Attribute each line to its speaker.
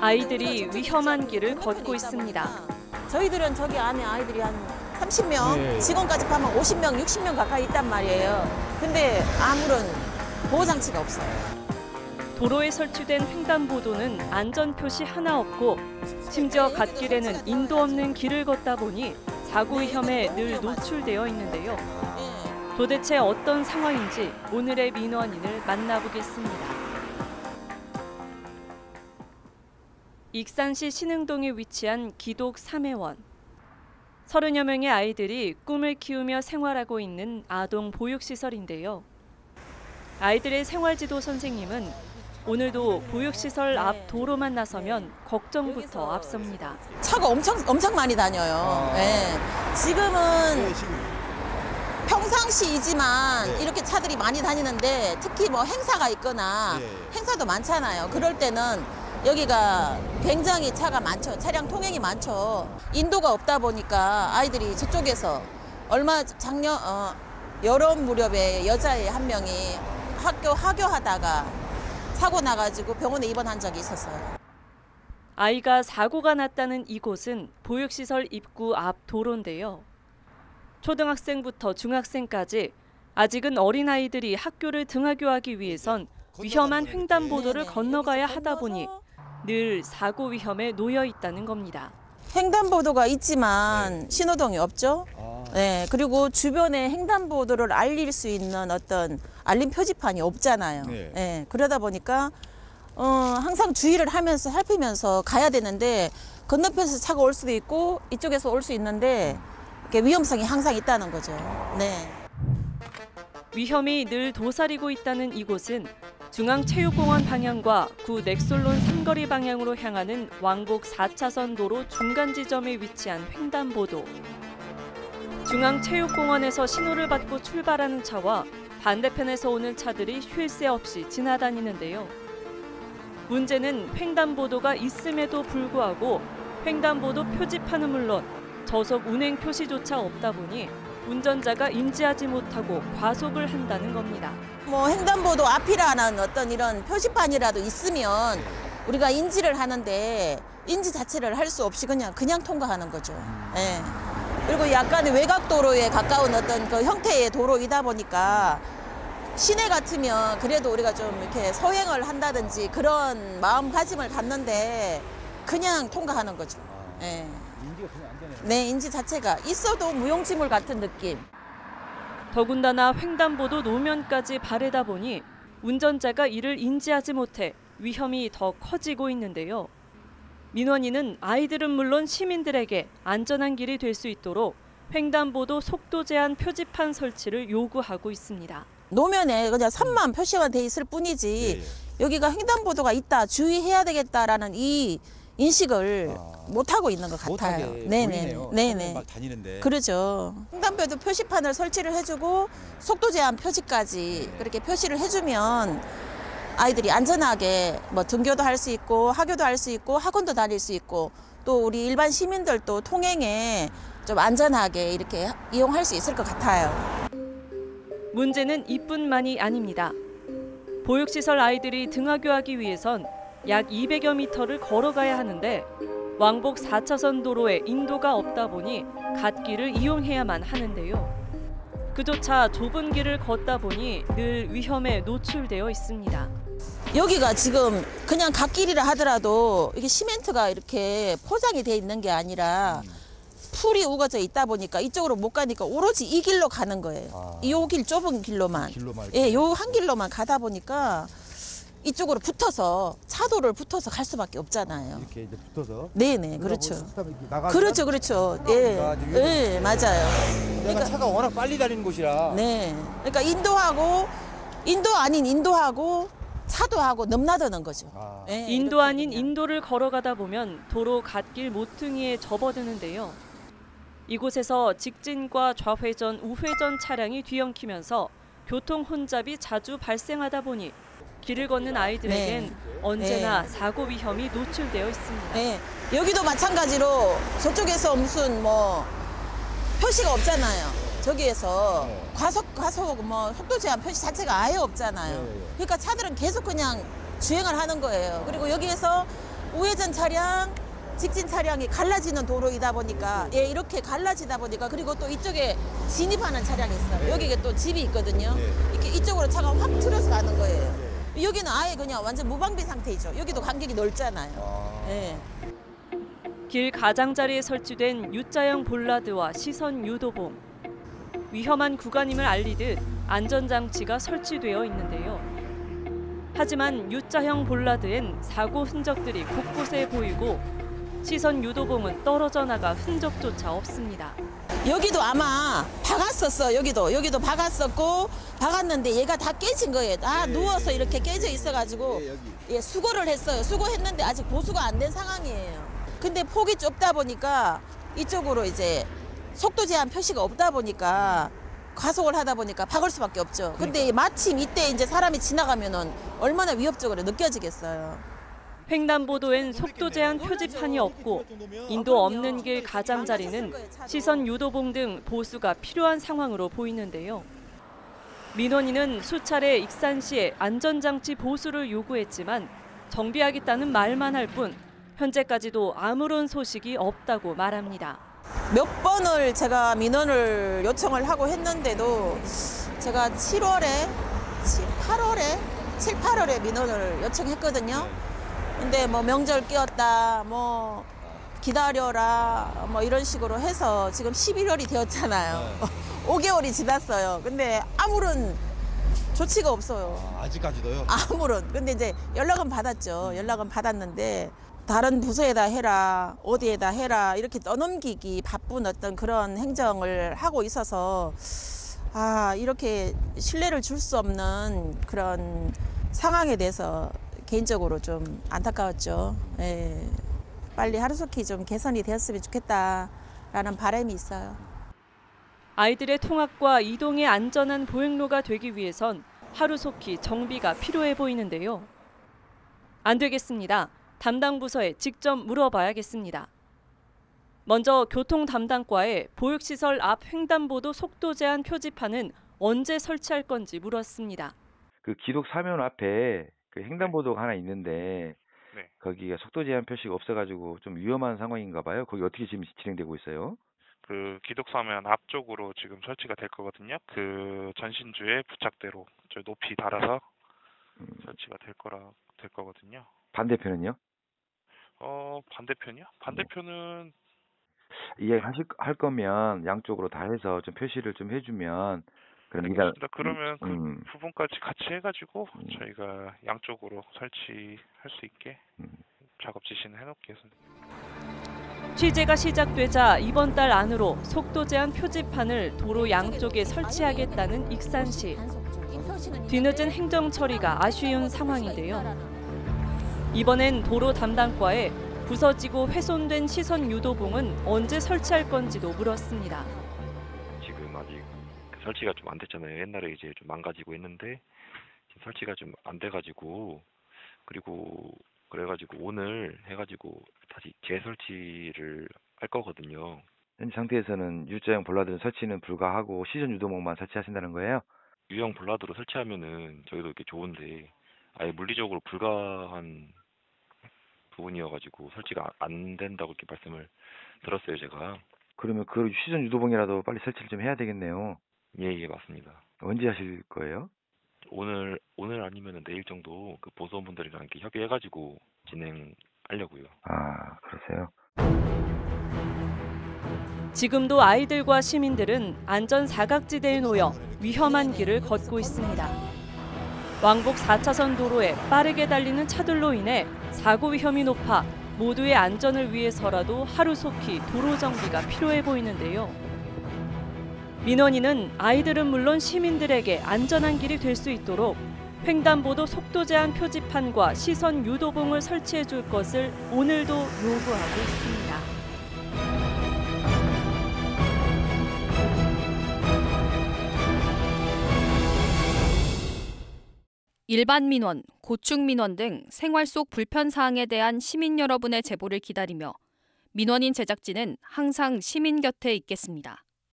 Speaker 1: 아이들이 위험한 길을 걷고 있습니다.
Speaker 2: 저희들은 저기 안에 아이들이 한 30명,
Speaker 3: 네.
Speaker 2: 직원까지 하면 50명, 60명 가까이 있단 말이에요. 근데 아무런 보호장치가 없어요.
Speaker 1: 도로에 설치된 횡단보도는 안전표시 하나 없고 심지어 갓길에는 인도 없는 길을 걷다 보니 사고 위험에 늘 노출되어 있는데요. 도대체 어떤 상황인지 오늘의 민원인을 만나보겠습니다. 익산시 신흥동에 위치한 기독 3회원. 30여 명의 아이들이 꿈을 키우며 생활하고 있는 아동 보육시설인데요. 아이들의 생활지도 선생님은 오늘도 보육시설 앞 도로만 나서면 걱정부터 앞섭니다.
Speaker 2: 차가 엄청 많이 다녀요. 네. 지금은 평상시이지만 이렇게 차들이 많이 다니는데 특히 뭐 행사가 있거나 행사도 많잖아요. 그럴 때는 여기가 굉장히 차가 많죠. 차량 통행이 많죠. 인도가 없다 보니까 아이들이 저쪽에서 작년 여름 무렵에 여자애 한 명이 하교하다가 사고 나가지고 병원에 입원한 적이 있었어요.
Speaker 1: 아이가 사고가 났다는 이곳은 보육시설 입구 앞 도로인데요. 초등학생부터 중학생까지 아직은 어린아이들이 학교를 등하교하기 위해선 위험한 횡단보도를 건너가야 하다 보니 늘 사고 위험에 놓여 있다는 겁니다.
Speaker 2: 횡단보도가 있지만 신호등이 없죠. 네, 그리고 주변에 횡단보도를 알릴 수 있는 어떤 알림 표지판이 없잖아요. 네, 그러다 보니까 항상 주의를 하면서 살피면서 가야 되는데 건너편에서 차가 올 수도 있고 이쪽에서 올 수 있는데 이렇게 위험성이 항상 있다는 거죠. 네.
Speaker 1: 위험이 늘 도사리고 있다는 이곳은 중앙체육공원 방향과 구 넥솔론 삼거리 방향으로 향하는 왕복 4차선 도로 중간 지점에 위치한 횡단보도. 중앙체육공원에서 신호를 받고 출발하는 차와 반대편에서 오는 차들이 쉴 새 없이 지나다니는데요. 문제는 횡단보도가 있음에도 불구하고 횡단보도 표지판은 물론 저속 운행 표시조차 없다 보니 운전자가 인지하지 못하고 과속을 한다는 겁니다.
Speaker 2: 뭐 횡단보도 앞이라는 어떤 이런 표지판이라도 있으면 우리가 인지를 하는데 인지 자체를 할 수 없이 그냥 통과하는 거죠. 네. 그리고 약간의 외곽도로에 가까운 어떤 그 형태의 도로이다 보니까 시내 같으면 그래도 우리가 좀 이렇게 서행을 한다든지 그런 마음가짐을 갖는데 그냥 통과하는 거죠. 네.
Speaker 3: 인지가 그냥 안 되네요.
Speaker 2: 네, 인지 자체가 있어도 무용지물 같은 느낌.
Speaker 1: 더군다나 횡단보도 노면까지 바래다 보니 운전자가 이를 인지하지 못해 위험이 더 커지고 있는데요. 민원인은 아이들은 물론 시민들에게 안전한 길이 될 수 있도록 횡단보도 속도 제한 표지판 설치를 요구하고 있습니다.
Speaker 2: 노면에 그냥 선만 표시가 돼 있을 뿐이지 여기가 횡단보도가 있다, 주의해야 되겠다라는 이 인식을 못 하고 있는 것 같아요.
Speaker 3: 네네. 막 다니는데.
Speaker 2: 그렇죠. 횡단보도 표시판을 설치를 해주고 속도 제한 표지까지 그렇게 표시를 해주면 아이들이 안전하게 뭐 등교도 할 수 있고 학교도 할 수 있고 학원도 다닐 수 있고 또 우리 일반 시민들도 통행에 좀 안전하게 이렇게 이용할 수 있을 것 같아요.
Speaker 1: 문제는 이뿐만이 아닙니다. 보육시설 아이들이 등하교하기 위해선 약 200여 미터를 걸어가야 하는데 왕복 4차선 도로에 인도가 없다 보니 갓길을 이용해야만 하는데요. 그조차 좁은 길을 걷다 보니 늘 위험에 노출되어 있습니다.
Speaker 2: 여기가 지금 그냥 갓길이라 하더라도 이게 시멘트가 이렇게 포장이 돼 있는 게 아니라 풀이 우거져 있다 보니까 이쪽으로 못 가니까 오로지 이 길로 가는 거예요. 이 길 좁은 길로만. 예, 요 한 길로만 가다 보니까 이쪽으로 붙어서 차도를 붙어서 갈 수밖에 없잖아요.
Speaker 3: 이렇게 이제 붙어서.
Speaker 2: 네네, 그렇죠. 그렇죠. 예, 예, 맞아요.
Speaker 3: 그러니까 차가 워낙 빨리 다니는 곳이라.
Speaker 2: 네, 그러니까 인도 아닌 인도하고 차도하고 넘나드는 거죠. 예,
Speaker 1: 인도 아닌 인도를 걸어가다 보면 도로 갓길 모퉁이에 접어드는데요. 이곳에서 직진과 좌회전, 우회전 차량이 뒤엉키면서 교통 혼잡이 자주 발생하다 보니 길을 걷는 아이들에겐 언제나 사고 위험이 노출되어 있습니다.
Speaker 2: 네, 여기도 마찬가지로 저쪽에서 무슨 뭐 표시가 없잖아요. 저기에서 과속 뭐 속도 제한 표시 자체가 아예 없잖아요. 그러니까 차들은 계속 그냥 주행을 하는 거예요. 그리고 여기에서 우회전 차량, 직진 차량이 갈라지는 도로이다 보니까 예, 이렇게 갈라지다 보니까 그리고 또 이쪽에 진입하는 차량이 있어요. 여기에 또 집이 있거든요. 이렇게 이쪽으로 차가 확 틀어서 가는 거예요. 여기는 아예 그냥 완전 무방비 상태이죠. 여기도 간격이 넓잖아요. 예.
Speaker 1: 길 가장자리에 설치된 U자형 볼라드와 시선 유도봉. 위험한 구간임을 알리듯 안전장치가 설치되어 있는데요. 하지만 U자형 볼라드엔 사고 흔적들이 곳곳에 보이고 시선 유도봉은 떨어져 나가 흔적조차 없습니다.
Speaker 2: 여기도 아마 박았었어. 여기도 박았었고 박았는데 얘가 다 깨진 거예요. 다 누워서 이렇게 깨져 있어가지고 예, 수거를 했어요. 수거했는데 아직 보수가 안 된 상황이에요. 근데 폭이 좁다 보니까 이쪽으로 이제 속도 제한 표시가 없다 보니까 과속을 하다 보니까 박을 수밖에 없죠. 근데 마침 이때 이제 사람이 지나가면은 얼마나 위협적으로 느껴지겠어요.
Speaker 1: 횡단보도엔 속도 제한 표지판이 없고 인도 없는 길 가장자리는 시선 유도봉 등 보수가 필요한 상황으로 보이는데요. 민원인은 수차례 익산시에 안전장치 보수를 요구했지만 정비하겠다는 말만 할 뿐 현재까지도 아무런 소식이 없다고 말합니다.
Speaker 2: 몇 번을 제가 민원을 요청을 하고 했는데도 제가 7, 8월에 민원을 요청했거든요. 근데 뭐 명절 끼었다, 뭐 기다려라, 뭐 이런 식으로 해서 지금 11월이 되었잖아요. 5개월이 지났어요. 근데 아무런 조치가 없어요.
Speaker 3: 아직까지도요?
Speaker 2: 아무런. 근데 이제 연락은 받았죠. 연락은 받았는데 다른 부서에다 해라, 어디에다 해라 이렇게 떠넘기기 바쁜 어떤 그런 행정을 하고 있어서 이렇게 신뢰를 줄 수 없는 그런 상황에 대해서 개인적으로 좀 안타까웠죠. 예. 빨리 하루속히 좀 개선이 되었으면 좋겠다라는 바람이 있어요.
Speaker 1: 아이들의 통학과 이동의 안전한 보행로가 되기 위해선 하루속히 정비가 필요해 보이는데요. 안 되겠습니다. 담당 부서에 직접 물어봐야겠습니다. 먼저 교통 담당과에 보육시설 앞 횡단보도 속도 제한 표지판은 언제 설치할 건지 물었습니다.
Speaker 4: 그 기록 사면 앞에 그 횡단보도가 하나 있는데
Speaker 5: 네.
Speaker 4: 거기가 속도 제한 표시가 없어가지고 좀 위험한 상황인가 봐요. 거기 어떻게 지금 진행되고 있어요?
Speaker 5: 그 기독사면 앞쪽으로 지금 설치가 될 거거든요. 그 전신주의 부착대로 저 높이 달아서 설치가 될 거거든요.
Speaker 4: 반대편은요?
Speaker 5: 반대편이요? 반대편은
Speaker 4: 할 거면 양쪽으로 다 해서 좀 표시를 좀 해주면 그럼
Speaker 5: 알겠습니다. 그러면 그 부분까지 같이 해가지고 저희가 양쪽으로 설치할 수 있게 작업 지시는 해놓겠습니다.
Speaker 1: 취재가 시작되자 이번 달 안으로 속도 제한 표지판을 도로 양쪽에 설치하겠다는 익산시. 뒤늦은 행정 처리가 아쉬운 상황인데요. 이번엔 도로 담당과에 부서지고 훼손된 시선 유도봉은 언제 설치할 건지도 물었습니다.
Speaker 6: 지금 아직 설치가 좀 안 됐잖아요. 옛날에 이제 좀 망가지고 있는데 지금 설치가 좀 안 돼가지고 그래가지고 오늘 해가지고 다시 재설치를 할 거거든요.
Speaker 4: 현재 상태에서는 U자형 볼라드 설치는 불가하고 시선 유도봉만 설치하신다는 거예요?
Speaker 6: U형 볼라드로 설치하면은 저희도 이렇게 좋은데 아예 물리적으로 불가한 부분이어가지고 설치가 안 된다고 이렇게 말씀을 들었어요, 제가.
Speaker 4: 그러면 그 시선 유도봉이라도 빨리 설치를 좀 해야 되겠네요.
Speaker 6: 예, 맞습니다.
Speaker 4: 언제 하실 거예요?
Speaker 6: 오늘 아니면은 내일 정도 그 보수원분들이랑 이렇게 협의해가지고 진행하려고요.
Speaker 4: 아, 그러세요?
Speaker 1: 지금도 아이들과 시민들은 안전 사각지대에 놓여 위험한 길을 걷고 있습니다. 왕복 4차선 도로에 빠르게 달리는 차들로 인해 사고 위험이 높아 모두의 안전을 위해서라도 하루속히 도로 정비가 필요해 보이는데요. 민원인은 아이들은 물론 시민들에게 안전한 길이 될 수 있도록 횡단보도 속도 제한 표지판과 시선 유도봉을 설치해 줄 것을 오늘도 요구하고 있습니다.
Speaker 7: 일반 민원, 고충 민원 등 생활 속 불편 사항에 대한 시민 여러분의 제보를 기다리며 민원인 제작진은 항상 시민 곁에 있겠습니다.